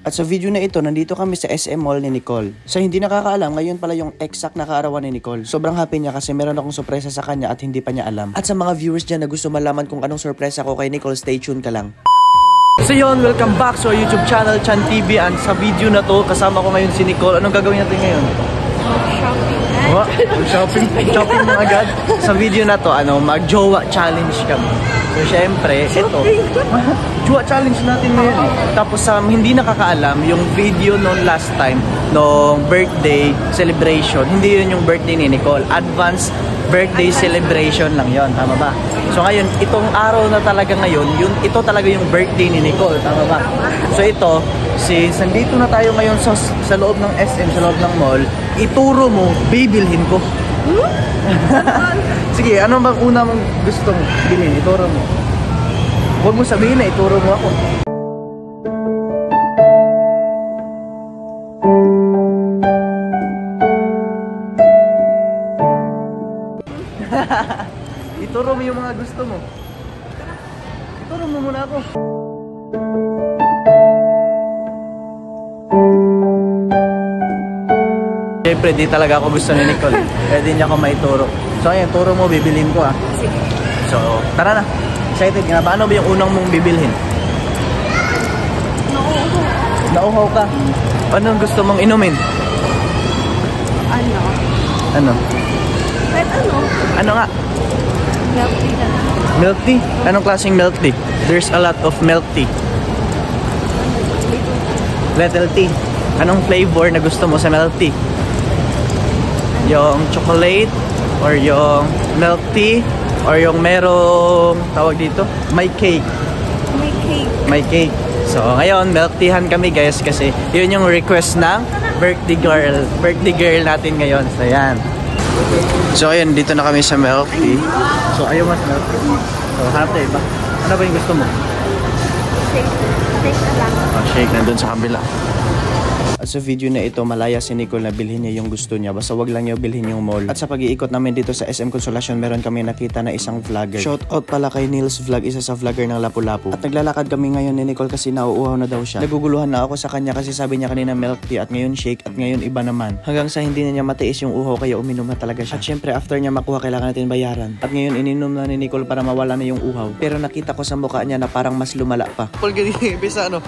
At sa video na ito, nandito kami sa SM Mall ni Nicole. Sa hindi nakakaalam, ngayon pala yung exact na kaarawan ni Nicole. Sobrang happy niya kasi meron akong sorpresa sa kanya at hindi pa niya alam. At sa mga viewers dyan na gusto malaman kung anong sorpresa ko kay Nicole, stay tuned ka lang. So yun, welcome back sa YouTube channel, Chan TV. And sa video na to, kasama ko ngayon si Nicole. Anong gagawin natin ngayon? Shopping. Shopping mo agad. Sa video na to, mag-jowa challenge kami. So syempre, ito. Jowa challenge natin ngayon eh. Tapos hindi nakakaalam, yung video noon last time, nung birthday celebration, hindi yun yung birthday ni Nicole. Advance birthday celebration lang yon, tama ba? So ngayon, itong araw na talaga ngayon, ito talaga yung birthday ni Nicole, tama ba? So ito, since nandito na tayo ngayon sa loob ng SM, sa loob ng mall, ituro mo, bibilhin ko. Sige, ano bang una mong gustong bilhin? Ituro mo. Huwag mo sabihin na ituro mo ako. Ituro mo yung mga gusto mo. Ituro mo muna ako. Siyempre, di talaga ako gusto ni Nicole. Kaya di niya ako maituro. So, ayan, turo mo, bibilhin ko ah. Sige. So, tara na. Excited ka na. Paano ba yung unang mong bibilhin? Nauhaw ka? Anong gusto mong inumin? Ano? Kahit ano? Ano nga? Milk tea na. Milk tea? Anong klaseng milk tea? There's a lot of milk tea. Little tea. Anong flavor na gusto mo sa milk tea? Yung chocolate? Or yung milk tea? Or yung merong tawag dito? May cake. May cake. May cake. So ngayon, milk teahan kami guys kasi yun yung request ng birthday girl natin ngayon. So yan. So ayun, dito na kami sa milk tea. So ayaw mas milk tea. So hanap tayo ba? Ano ba yung gusto mo? Shake. Shake na lang. Oh, shake na dun sa kabila. At sa video na ito, malaya si Nicole na bilhin niya yung gusto niya. Basta wag lang niya bilhin yung mall. At sa pag-iikot namin dito sa SM Consolacion, meron kami nakita na isang vlogger. Shout out pala kay Nils Vlog, isa sa vlogger ng Lapu-Lapu. At naglalakad kami ngayon ni Nicole kasi nauuhaw na daw siya. Naguguluhan na ako sa kanya kasi sabi niya kanina milk tea at ngayon shake at ngayon iba naman. Hanggang sa hindi na niya matiis yung uhaw kaya uminom na talaga siya. At syempre after niya makuha kailangan natin bayaran. At ngayon ininom na ni Nicole para mawala na yung uhaw. Pero nakita ko sa mukha niya na parang mas lumala pa. Paul, ganyan, bisa ano?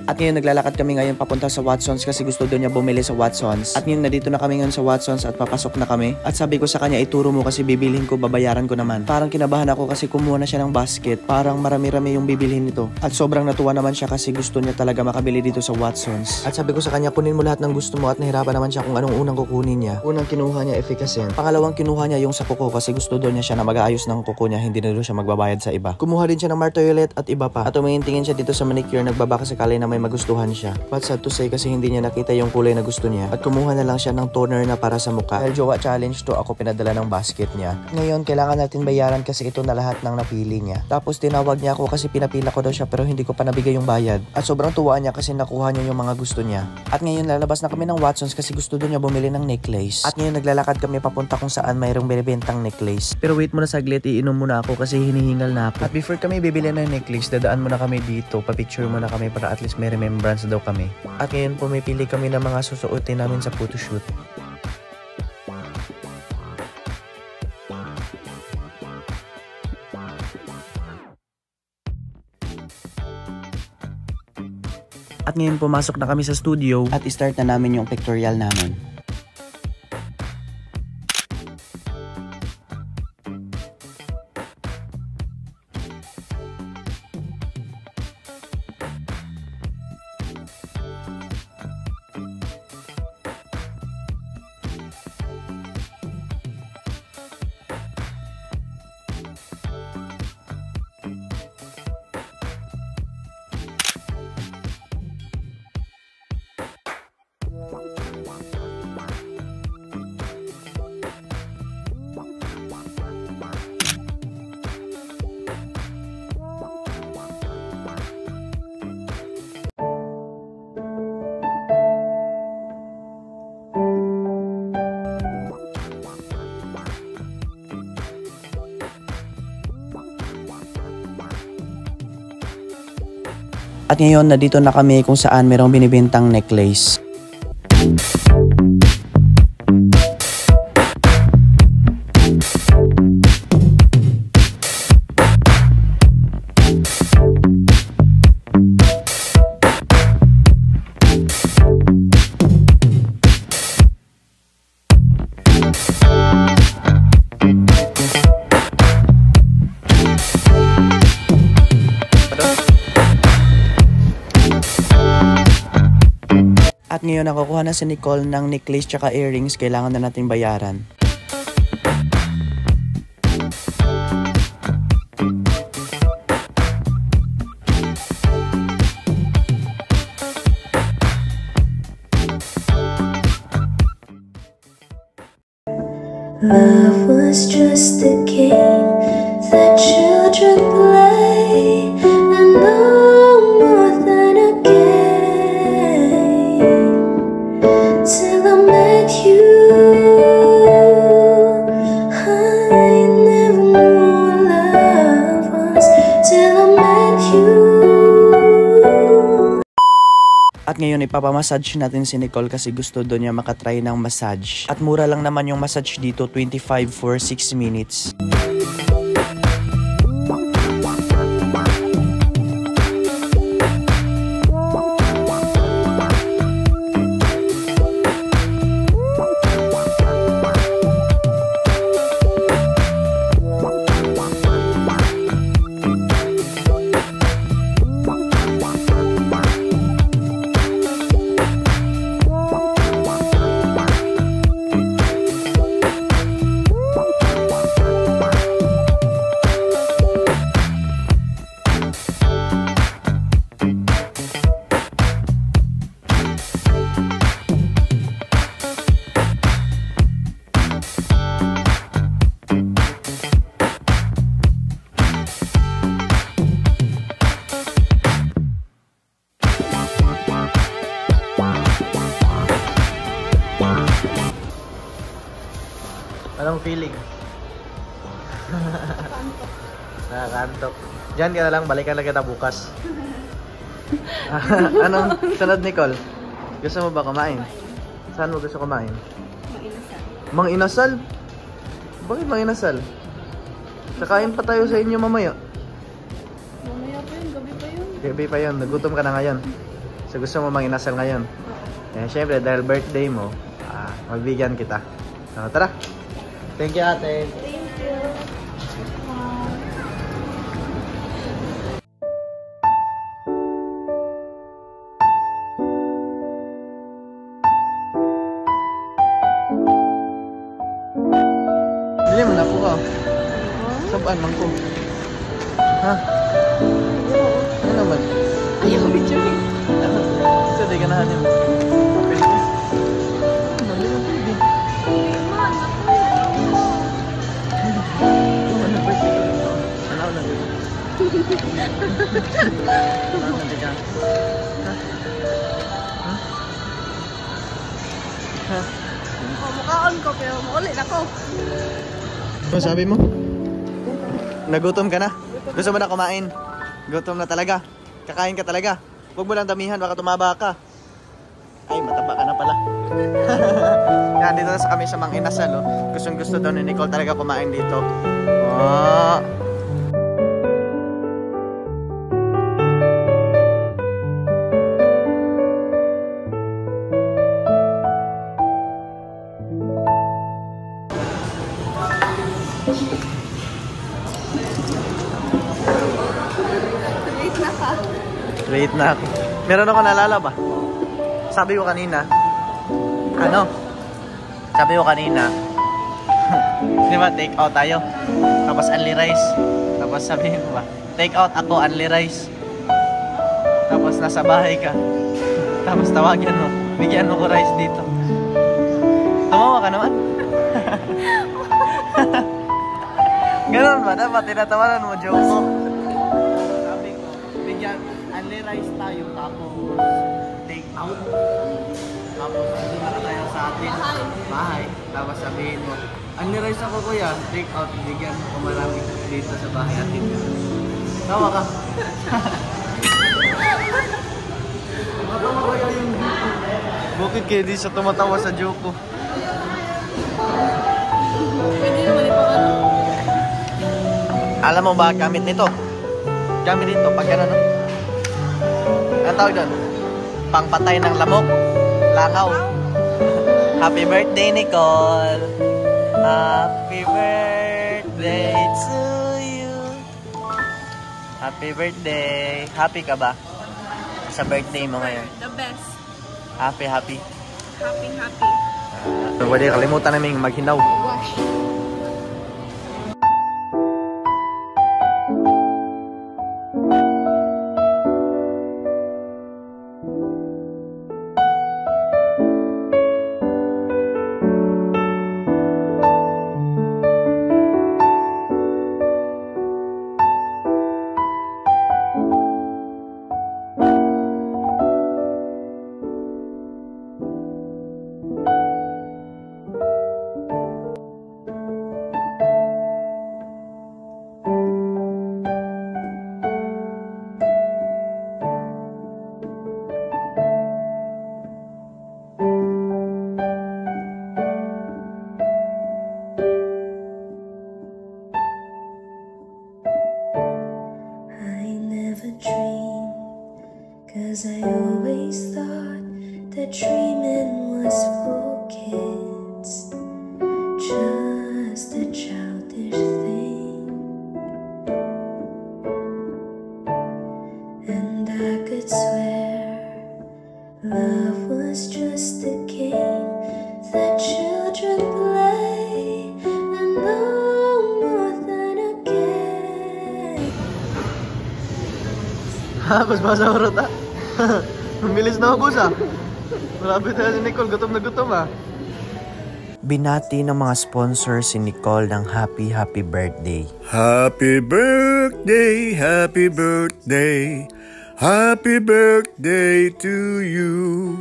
At ngayon naglalakad kami ngayon papunta sa Watsons kasi gusto doon niya bumili sa Watsons. At ngayon nandito na kami ngayon sa Watsons at papasok na kami. At sabi ko sa kanya, ituro mo kasi bibilhin ko, babayaran ko naman. Parang kinabahan ako kasi kumuha na siya ng basket. Parang marami-rami yung bibilhin nito. At sobrang natuwa naman siya kasi gusto niya talaga makabili dito sa Watsons. At sabi ko sa kanya, kunin mo lahat ng gusto mo at nahirapan naman siya kung anong unang kukunin niya. Unang kinuha niya efficacy. Pangalawang kinuha niya yung sa kuko kasi gusto doon niya siya na mag-aayos ng kuko niya, hindi na doon siya magbabayad sa iba. Kumuha din siya ng Martoylet at iba pa. At tingin siya dito sa manicure, nagbaba kasi sakali na may magustuhan siya. But sad to say kasi hindi niya nakita yung kulay na gusto niya. At kumuha na lang siya ng toner na para sa mukha. Dahil jowa challenge to, ako pinadala ng basket niya. Ngayon, kailangan natin bayaran kasi ito na lahat ng napili niya. Tapos tinawag niya ako kasi pinapila ko daw siya pero hindi ko pa nabigay yung bayad. At sobrang tuwa niya kasi nakuha niya yung mga gusto niya. At ngayon lalabas na kami ng Watsons kasi gusto doon niya bumili ng necklace. At ngayon naglalakad kami papunta kung saan mayroong binibentang necklace. Pero wait muna saglit, iinom muna ako kasi hinihingal na ako. At before kami bibili ng necklace, dadaan muna kami dito, papicture muna kami para at least may remembrance daw kami. At ngayon pumipili kami ng mga susuotin namin sa photoshoot. At ngayon pumasok na kami sa studio at start na namin yung pictorial namin. At ngayon, nandito na kami kung saan merong binibintang necklace. At ngayon nakukuha na si Nicole ng necklace tsaka earrings, kailangan na natin bayaran. Love was just a game that children play, and no more than a game. Till I met you, I never knew what love was. Till I met you. At ngayon ipapamassage natin si Nicole kasi gusto doon niya makatry ng massage. At mura lang naman yung massage dito, 25 for 6 minutes. Anong feeling? Nakakantok. Diyan ka na lang, balikan lang kita bukas. Anong sunod, Nicole? Gusto mo ba kumain? Saan mo gusto kumain? Mang Inasal. Bakit Mang Inasal? Kakain pa tayo sa inyo mamaya. Mamaya pa yun, gabi pa yun. Gabi pa yun, nagutom ka na ngayon. So gusto mo Mang Inasal ngayon? Eh, syempre, dahil birthday mo, magbigyan kita. So, tara! Thank you, ate. Thank you. Bili mo na po ka. Sabaan man ko. Ha? Ano naman? Ayaw, video. Isa, di ka na hanyo. Pwede ka? Ano na pwede? Ano birthday ko dito? Ano na dito? Ano na dito? Ha? Ha? Ha? Mukhaan ko, pero maulit ako. Ano sabi mo? Nagutom ka na? Gusto mo na kumain? Gutom na talaga? Kakain ka talaga? Huwag mo lang damihan, baka tumaba ka. Ay, mataba ka na pala. Yan, dito na kami sa Mang Inasal. Oh. Gustong gusto daw ni Nicole talaga kumain dito. Oh. Late na ka. Late na ako. Meron ako naalala ba? Sabi ko kanina, ano? Sabi ko kanina, di ba, take out tayo. Tapos only rice. Tapos sabihin mo ba, take out ako, only rice. Tapos nasa bahay ka. Tapos tawagan mo, bigyan mo ko rice dito. Tumawa ka naman. Ganun ba? Dapat tinatawanan mo, joke mo. Sabi ko, bigyan, only rice tayo, tapos take out. Tapos doon na tayo sa atin bahay. Tapos sabihin mo, only rice ako kuya, take out, bigyan mo ko marami dito sa bahay atin. Tawa ka. Bakit kayo di sa tumatawa sa joke ko? Pwede naman ipakano. Alam mo ba gamit nito? Gamit nito pag ano? Ang tawag doon? Pangpatay ng lamok. Langaw. Happy birthday, Nicole! Happy birthday to you! Happy birthday! Happy ka ba? Sa birthday mo ngayon. The best. Happy. Happy. Pwede kalimutan namin maghinaw. Wash. Cause I always thought that dreaming was for kids, just a childish thing. And I could swear love was just a game that children play, and no more than a game. Mas basa urot ah. Mabilis na ako sa. Malapit na si Nicole, gutom na gutom ah. Binati ng mga sponsor si Nicole ng happy birthday. Happy birthday, happy birthday, happy birthday to you.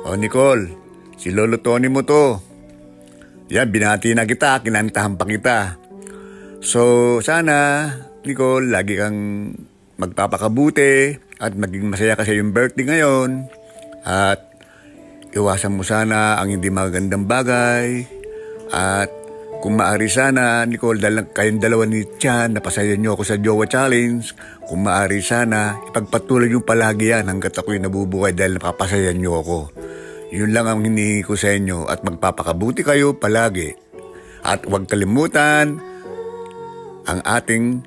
Oh Nicole, si Lolo Tony mo to. Yan, binati na kita, kinantahan pa kita. So sana, Nicole, lagi kang magpapakabuti at maging masaya kasi yung birthday ngayon. At iwasan mo sana ang hindi magandang bagay. At kung maaari sana, Nicole, kayong dalawa ni Chan, napasaya niyo ako sa Jowa Challenge. Kung maaari sana, ipagpatuloy yung palagi yan hanggat ako'y nabubuhay dahil napapasaya niyo ako. Yun lang ang hinihingi ko sa inyo at magpapakabuti kayo palagi. At huwag kalimutan ang ating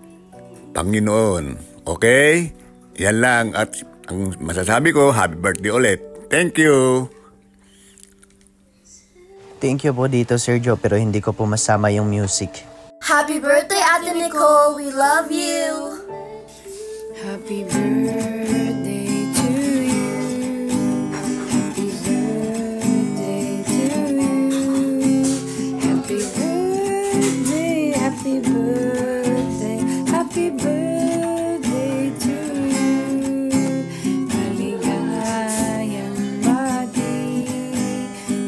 Panginoon. Okay? Yan lang. At ang masasabi ko, happy birthday ulit. Thank you. Thank you po dito, Sergio, pero hindi ko po masama yung music. Happy birthday, Ate Nicole. We love you. Happy birthday to you. Happy birthday to you. Happy birthday, happy birthday, happy birthday to you. Maligayang bati,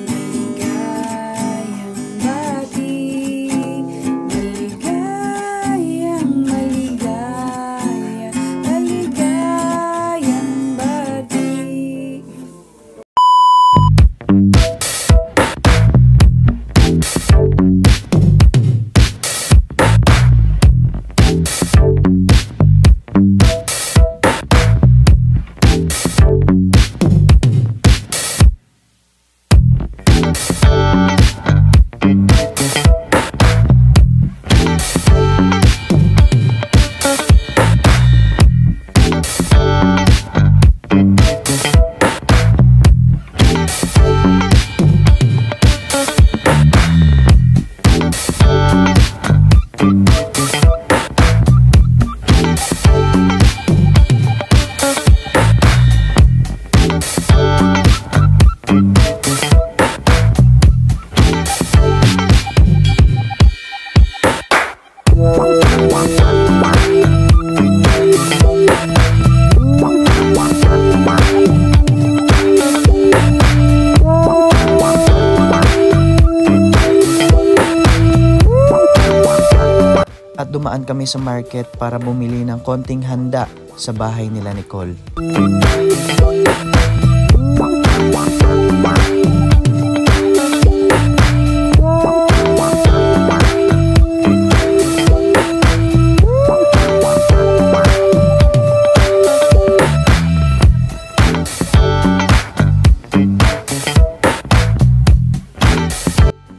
maligayang bati, maligayang bati. At dumaan kami sa market para bumili ng konting handa sa bahay nila Nicole.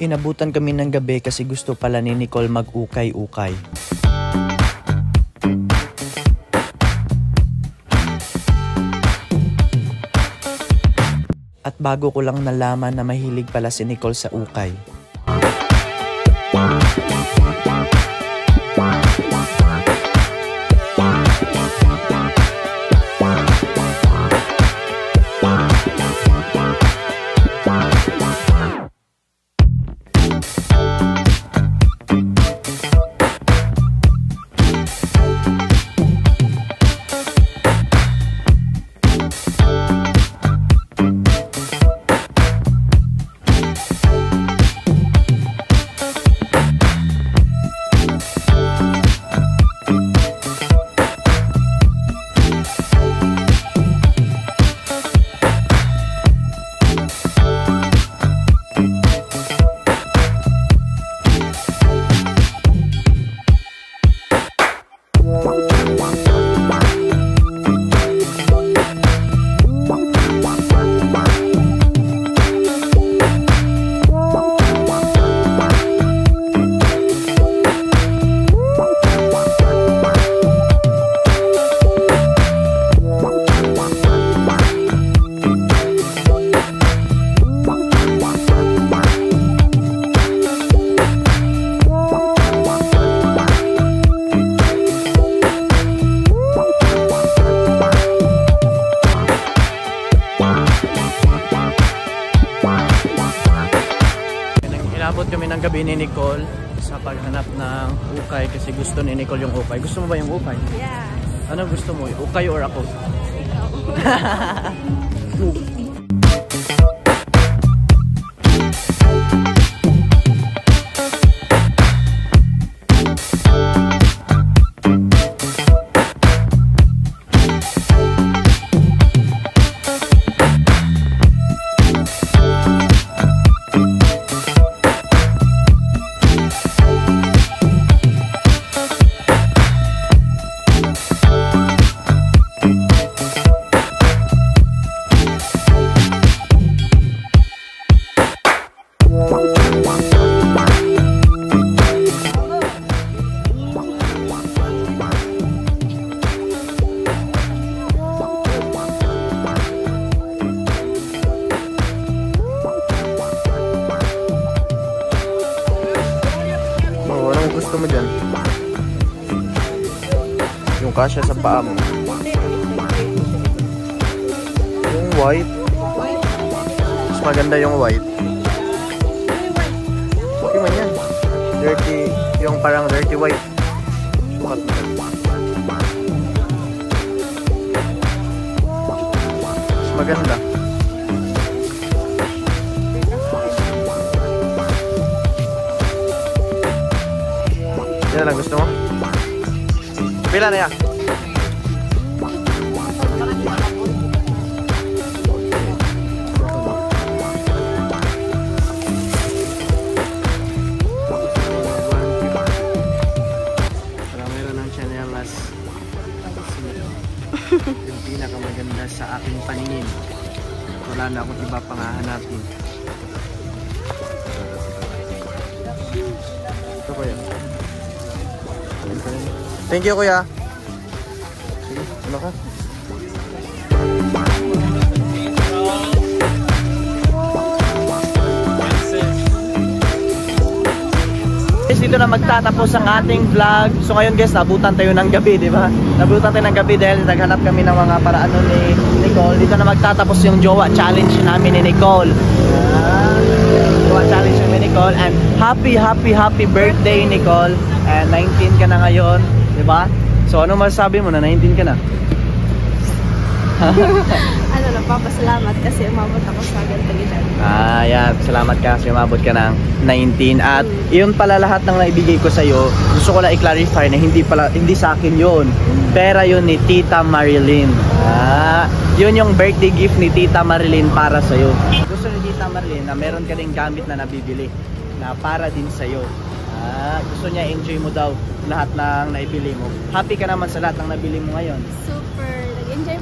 Inabutan kami ng gabi kasi gusto pala ni Nicole mag-ukay-ukay. At bago ko lang nalaman na mahilig pala si Nicole sa ukay. Inabot kami ng gabi ni Nicole sa paghanap ng ukay kasi gusto ni Nicole yung ukay. Gusto mo ba yung ukay? Yeah. Ano gusto mo? Ukay or ako? Anong gusto mo dyan? Yung kasya sa paa mo. Yung white. Mas maganda yung white. Okay man yan. Dirty. Yung parang dirty white. Sukat mo. Mas maganda. Yan lang gusto mo? Pila na yan? Parang meron ng chanelas. Yung pinakamaganda sa aking paningin. Wala na akong iba pang hahanapin. Ito ko yan. Thank you, kuya. Sige, ano ka? Guys, dito na magtatapos ang ating vlog. So ngayon guys, nabutan tayo ng gabi, di ba? Nabutan tayo ng gabi dahil naghanap kami ng mga paraan ni Nicole. Dito na magtatapos yung jowa challenge namin ni Nicole. Jowa challenge namin ni Nicole. And happy birthday, Nicole. And 19 ka na ngayon, di ba? So ano masasabi mo na 19 ka na? Ano lang, papasalamat kasi umabot ako sa ganitong edad. Yeah. Salamat ka kasi umabot ka ng 19. At yun pala lahat ng naibigay ko sa'yo. Gusto ko lang i-clarify na hindi sa akin yun. Pera yun ni Tita Marilyn. Yun yung birthday gift ni Tita Marilyn para sa'yo. Gusto ni Tita Marilyn na meron ka ring gamit na nabibili na para din sa'yo. Gusto niya enjoy mo daw lahat ng naibili mo. Happy ka naman sa lahat ng nabili mo ngayon? Super. Nag-enjoy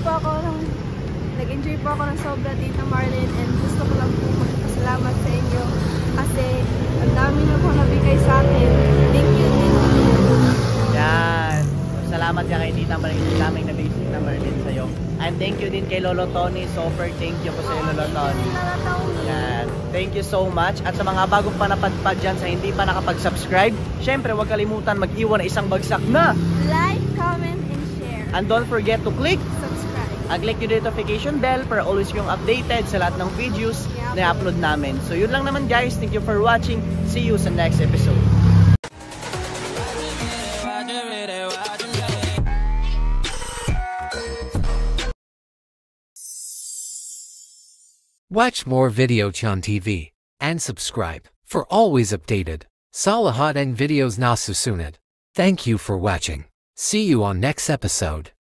po ako ng sobra, Tita Marlene, and gusto ko lang po magpasalamat sa inyo kasi ang dami na po nabigay sa akin. Thank you din. Yan. Salamat ka kay Tita Marilyn namin na basic na Marilyn sa'yo. And thank you din kay Lolo Tony. Super thank you po sa'yo, Lolo Tony. Yan. Thank you so much. At sa mga bagong panapadpad dyan sa hindi pa nakapag-subscribe, syempre huwag kalimutan mag-iwan na isang bagsak na. Like, comment, and share. And don't forget to click Subscribe. click yung notification bell para always yung updated sa lahat ng videos na i-upload namin. So yun lang naman guys. Thank you for watching. See you sa next episode. Watch more Videochan TV and subscribe for always updated Salahat and videos na susunod. Thank you for watching. See you on next episode.